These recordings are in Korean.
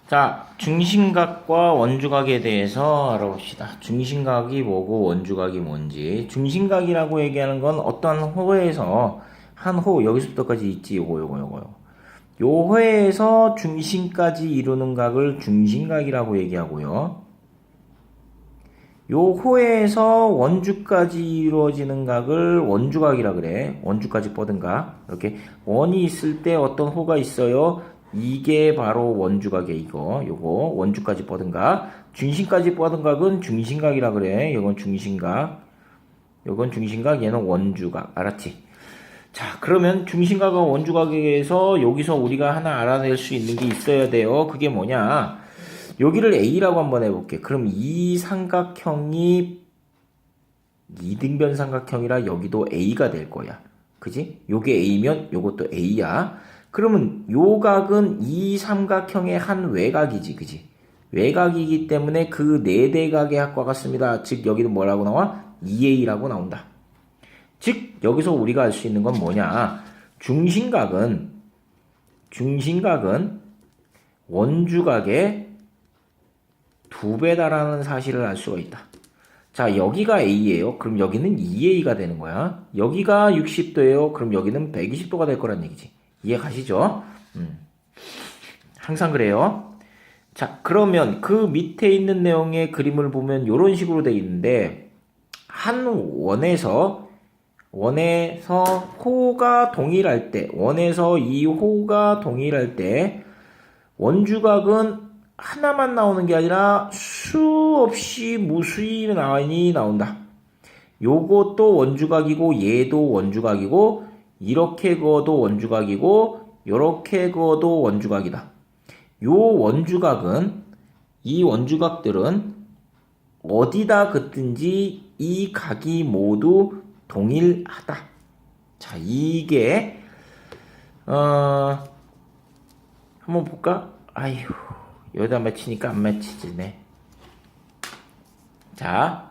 자, 중심각과 원주각에 대해서 알아봅시다. 중심각이 뭐고 원주각이 뭔지. 중심각이라고 얘기하는 건 어떠한 호에서 한 호, 여기서부터까지 있지. 요거. 요 호에서 중심까지 이루는 각을 중심각이라고 얘기하고요. 요 호에서 원주까지 이루어지는 각을 원주각이라 그래. 원주까지 뻗은 각. 이렇게 원이 있을 때 어떤 호가 있어요. 이게 바로 원주각이에요. 요거 원주까지 뻗은 각. 중심까지 뻗은 각은 중심각이라 그래. 요건 중심각. 요건 중심각. 얘는 원주각. 알았지? 자, 그러면 중심각과 원주각에서 여기서 우리가 하나 알아낼 수 있는 게 있어야 돼요. 그게 뭐냐? 여기를 A라고 한번 해볼게. 그럼 이 삼각형이 이등변 삼각형이라 여기도 A가 될 거야. 그지? 요게 A면 요것도 A야. 그러면 요 각은 이 삼각형의 한 외곽이지. 그지? 외곽이기 때문에 그 네대각의 합과 같습니다. 즉 여기는 뭐라고 나와? 2A라고 나온다. 즉 여기서 우리가 알 수 있는 건 뭐냐? 중심각은 원주각의 2배다라는 사실을 알 수가 있다. 자, 여기가 A예요. 그럼 여기는 2A가 되는 거야. 여기가 60도예요. 그럼 여기는 120도가 될 거란 얘기지. 이해 가시죠? 항상 그래요. 자, 그러면 그 밑에 있는 내용의 그림을 보면 이런 식으로 되어 있는데 한 원에서 호가 동일할 때, 원에서 이 호가 동일할 때 원주각은 하나만 나오는 게 아니라 수없이 무수히 많이 나온다. 요것도 원주각이고 얘도 원주각이고 이렇게 그어도 원주각이고 요렇게 그어도 원주각이다. 이 원주각들은 어디다 긋든지 이 각이 모두 동일하다. 자, 이게 한번 볼까? 아휴, 여기다 맺히니까 안 맺히지네. 자,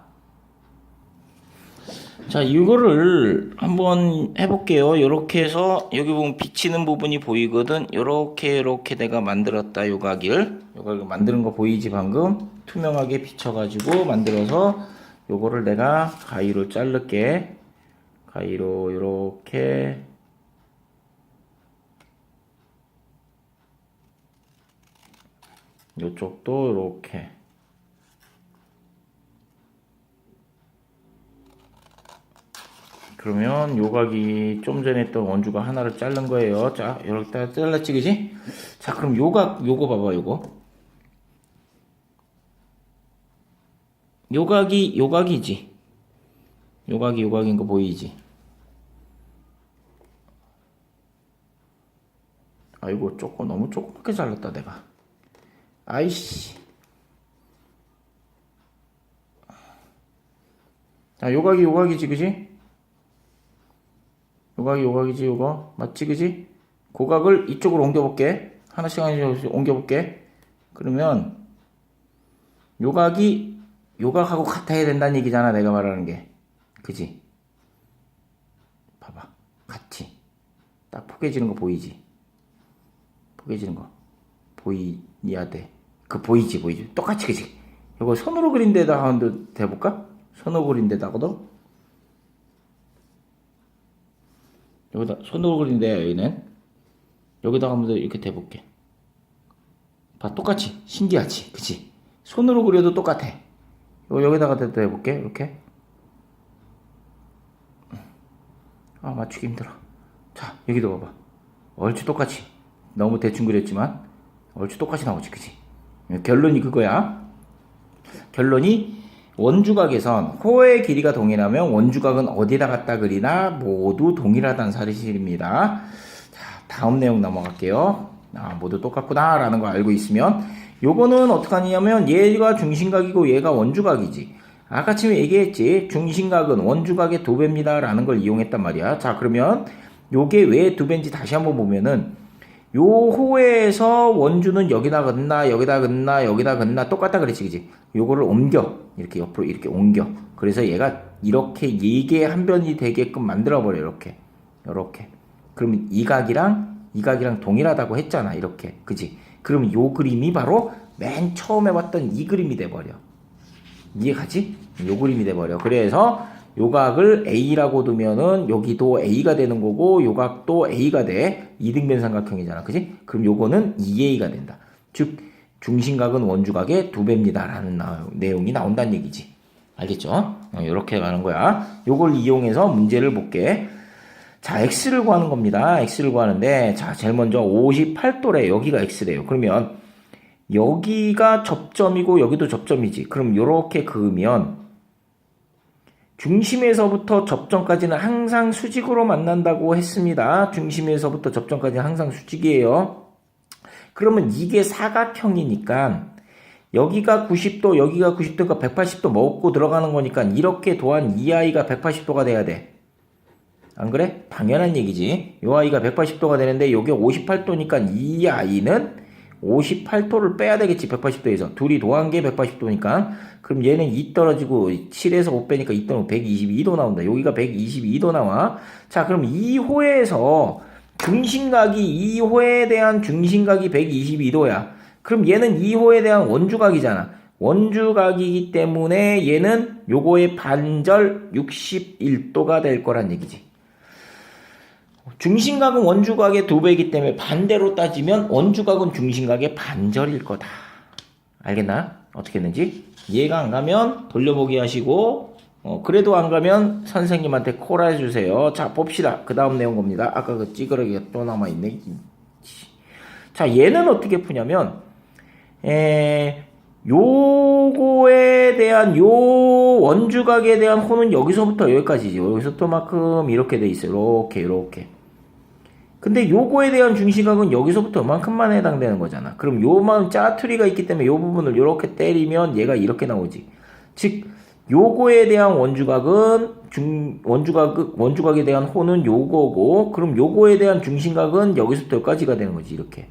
이거를 한번 해볼게요. 요렇게 해서 여기 보면 비치는 부분이 보이거든. 요렇게 내가 만들었다. 요 각을 만드는 거 보이지 방금? 투명하게 비춰가지고 만들어서 요거를 내가 가위로 자를게. 가위로 요렇게 요쪽도 요렇게 그러면 요각이 좀 전에 했던 원주가 하나를 자른 거예요. 자, 요렇게 다 잘랐지, 그지? 자, 그럼 요각, 요거 봐봐, 요각이지. 요각인 거 보이지? 아이고, 너무 조그맣게 잘랐다, 내가. 아이씨. 자, 요각이지, 그지? 요각이지, 요거. 맞지, 그지? 고각을 이쪽으로 옮겨볼게. 하나씩 옮겨볼게. 그러면, 요각하고 같아야 된다는 얘기잖아, 내가 말하는 게. 그지? 봐봐. 같이. 딱 포개지는 거 보이지? 포개지는 거. 보이야 돼. 보이지? 똑같이, 그지? 요거 손으로 그린 데다가 한번 대볼까? 손으로 그린 데다가도? 여기다 손으로 그린데요. 여기다가 한번 이렇게 대볼게. 봐, 똑같이 신기하지, 그치? 손으로 그려도 똑같아. 여기다가 대볼게. 이렇게. 맞추기 힘들어. 자, 여기도 봐봐. 얼추 똑같이. 너무 대충 그렸지만 얼추 똑같이 나오지, 그치? 결론이 그거야. 결론이 원주각에선 호의 길이가 동일하면 원주각은 어디다 갖다 그리나 모두 동일하다는 사실입니다. 자, 다음 내용 넘어갈게요. 모두 똑같구나 라는 거 알고 있으면 요거는 어떻게 하냐면 얘가 중심각이고 얘가 원주각이지. 아까 처음에 얘기했지. 중심각은 원주각의 2배입니다 라는 걸 이용했단 말이야. 자, 그러면 요게 왜 2배인지 다시 한번 보면은 요 호에서 원주는 여기다 긋나 똑같다 그랬지, 그지? 요거를 옮겨. 이렇게 옆으로 이렇게 옮겨. 그래서 얘가 이렇게 이게 한 변이 되게끔 만들어버려. 요렇게. 그러면 이 각이랑 동일하다고 했잖아. 이렇게. 그지? 그럼 요 그림이 바로 맨 처음에 봤던 이 그림이 돼버려. 이해가지? 요 그림이 돼버려. 그래서 요 각을 A라고 두면은 여기도 A가 되는 거고 요 각도 A가 돼. 이등변 삼각형이잖아. 그지? 그럼 요거는 2A가 된다. 즉 중심각은 원주각의 2배입니다 라는 내용이 나온다는 얘기지. 알겠죠? 요렇게 가는 거야. 요걸 이용해서 문제를 볼게. 자, X를 구하는 겁니다. X를 구하는데, 자, 제일 먼저 58도래. 여기가 X래요. 그러면, 여기가 접점이고, 여기도 접점이지. 그럼 요렇게 그으면, 중심에서부터 접점까지는 항상 수직으로 만난다고 했습니다. 중심에서부터 접점까지는 항상 수직이에요. 그러면 이게 사각형이니까, 여기가 90도, 여기가 90도니까 180도 먹고 들어가는 거니까, 이렇게 도한 이 아이가 180도가 돼야 돼. 안 그래? 당연한 얘기지. 요 아이가 180도가 되는데 요게 58도니까 이 아이는 58도를 빼야 되겠지. 180도에서. 둘이 더한 게 180도니까. 그럼 얘는 2 떨어지고 7에서 5 빼니까 2 떨어지고 122도 나온다. 여기가 122도 나와. 자, 그럼 이 호에서 중심각이 이 호에 대한 중심각이 122도야. 그럼 얘는 이 호에 대한 원주각이잖아. 원주각이기 때문에 얘는 요거의 반절 61도가 될 거란 얘기지. 중심각은 원주각의 2배이기 때문에 반대로 따지면 원주각은 중심각의 반절일 거다. 알겠나? 어떻게 했는지? 이해가 안 가면 돌려보기 하시고 그래도 안 가면 선생님한테 콜 해주세요. 자, 봅시다. 그 다음 내용 겁니다. 아까 그 찌그러기가 또 남아있네. 자, 얘는 어떻게 푸냐면 요거에 대한 요 원주각에 대한 호는 여기서부터 여기까지죠. 여기서부터만큼 이렇게 돼 있어요. 이렇게. 근데 요거에 대한 중심각은 여기서부터 요만큼만 해당되는 거잖아. 그럼 요만 짜투리가 있기 때문에 요 부분을 이렇게 때리면 얘가 이렇게 나오지. 즉 요거에 대한 원주각은 원주각에 대한 호는 요거고, 그럼 요거에 대한 중심각은 여기서부터 여기까지가 되는 거지. 이렇게.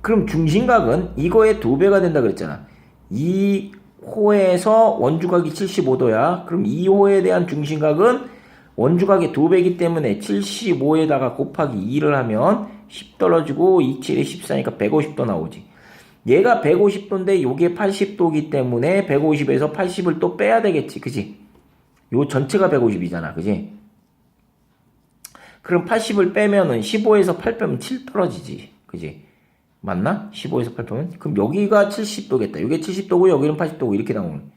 그럼 중심각은 이거의 2배가 된다 그랬잖아. 이 호에서 원주각이 75도야. 그럼 이 호에 대한 중심각은 원주각의 2배이기 때문에 75에다가 곱하기 2를 하면 10 떨어지고 2, 7에 14니까 150도 나오지. 얘가 150도인데 요게 80도이기 때문에 150에서 80을 또 빼야 되겠지. 그지? 요 전체가 150이잖아. 그지? 그럼 80을 빼면은 15에서 8 빼면 7 떨어지지. 그지? 맞나? 15에서 8 빼면? 그럼 여기가 70도겠다. 여기 70도고 여기는 80도고 이렇게 나오는.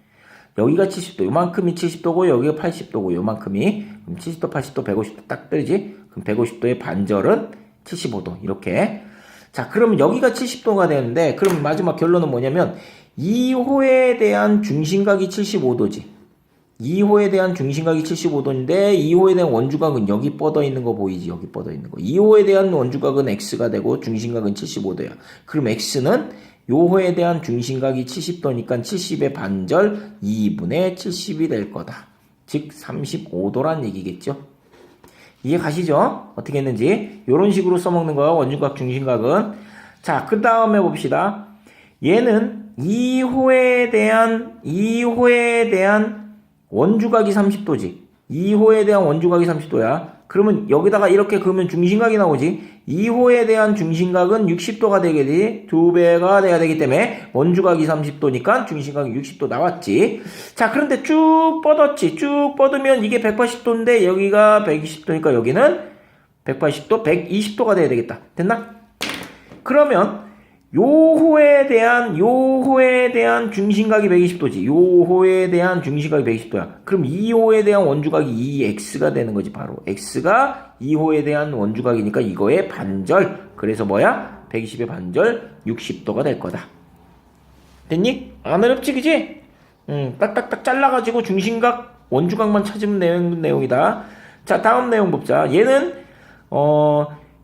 여기가 70도, 요만큼이 70도고 여기가 80도고 요만큼이, 그럼 70도, 80도, 150도 딱 뜨지? 그럼 150도의 반절은 75도. 이렇게. 자, 그럼 여기가 70도가 되는데, 그럼 마지막 결론은 뭐냐면 2호에 대한 중심각이 75도지. 2호에 대한 중심각이 75도인데 2호에 대한 원주각은 여기 뻗어 있는 거 보이지? 여기 뻗어 있는 거. 2호에 대한 원주각은 x가 되고 중심각은 75도야. 그럼 x는 요호에 대한 중심각이 70도니까 70의 반절 2분의 70이 될 거다. 즉 35도란 얘기겠죠. 이해 가시죠? 어떻게 했는지. 이런 식으로 써먹는 거야. 원주각 중심각은. 자, 그 다음에 봅시다. 얘는 2호에 대한 원주각이 30도지. 2호에 대한 원주각이 30도야. 그러면 여기다가 이렇게 그으면 중심각이 나오지. 2호에 대한 중심각은 60도가 되겠지. 2배가 돼야 되기 때문에 원주각이 30도니까 중심각이 60도 나왔지. 자, 그런데 쭉 뻗었지. 쭉 뻗으면 이게 180도인데 여기가 120도니까 여기는 180도, 120도가 돼야 되겠다. 됐나? 그러면 요호에 대한 중심각이 120도지. 요호에 대한 중심각이 120도야. 그럼 2호에 대한 원주각이 2x가 되는 거지. 바로 x가 2호에 대한 원주각이니까 이거의 반절. 그래서 뭐야? 120의 반절 60도가 될 거다. 됐니? 안 어렵지, 그지? 딱딱딱 잘라가지고 중심각 원주각만 찾으면 내용이다. 자, 다음 내용 보자. 얘는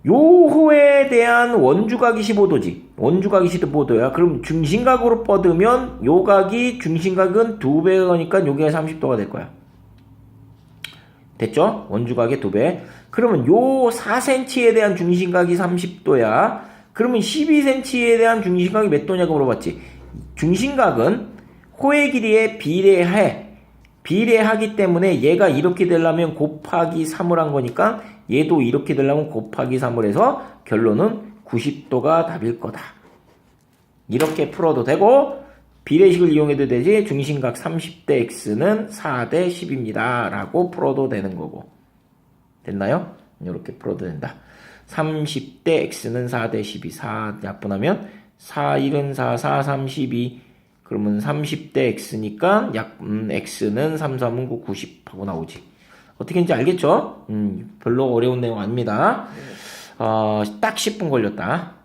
요호에 대한 원주각이 15도지. 원주각이 15도야. 그럼 중심각으로 뻗으면 요 각이 중심각은 2배니까 요게 30도가 될 거야. 됐죠? 원주각의 2배. 그러면 요 4cm에 대한 중심각이 30도야. 그러면 12cm에 대한 중심각이 몇 도냐고 물어봤지. 중심각은 호의 길이에 비례하기 때문에 얘가 이렇게 되려면 곱하기 3을 한 거니까 얘도 이렇게 되려면 곱하기 3을 해서 결론은 90도가 답일 거다. 이렇게 풀어도 되고 비례식을 이용해도 되지 중심각 30대 x는 4대 10입니다 라고 풀어도 되는 거고 됐나요? 이렇게 풀어도 된다. 30대 x는 4대 12 4 약분하면 4 1은 4 4 3 12 그러면 30대 x니까 x는 3 3은 9 90 하고 나오지. 어떻게인지 알겠죠? 별로 어려운 내용 아닙니다. 딱 10분 걸렸다.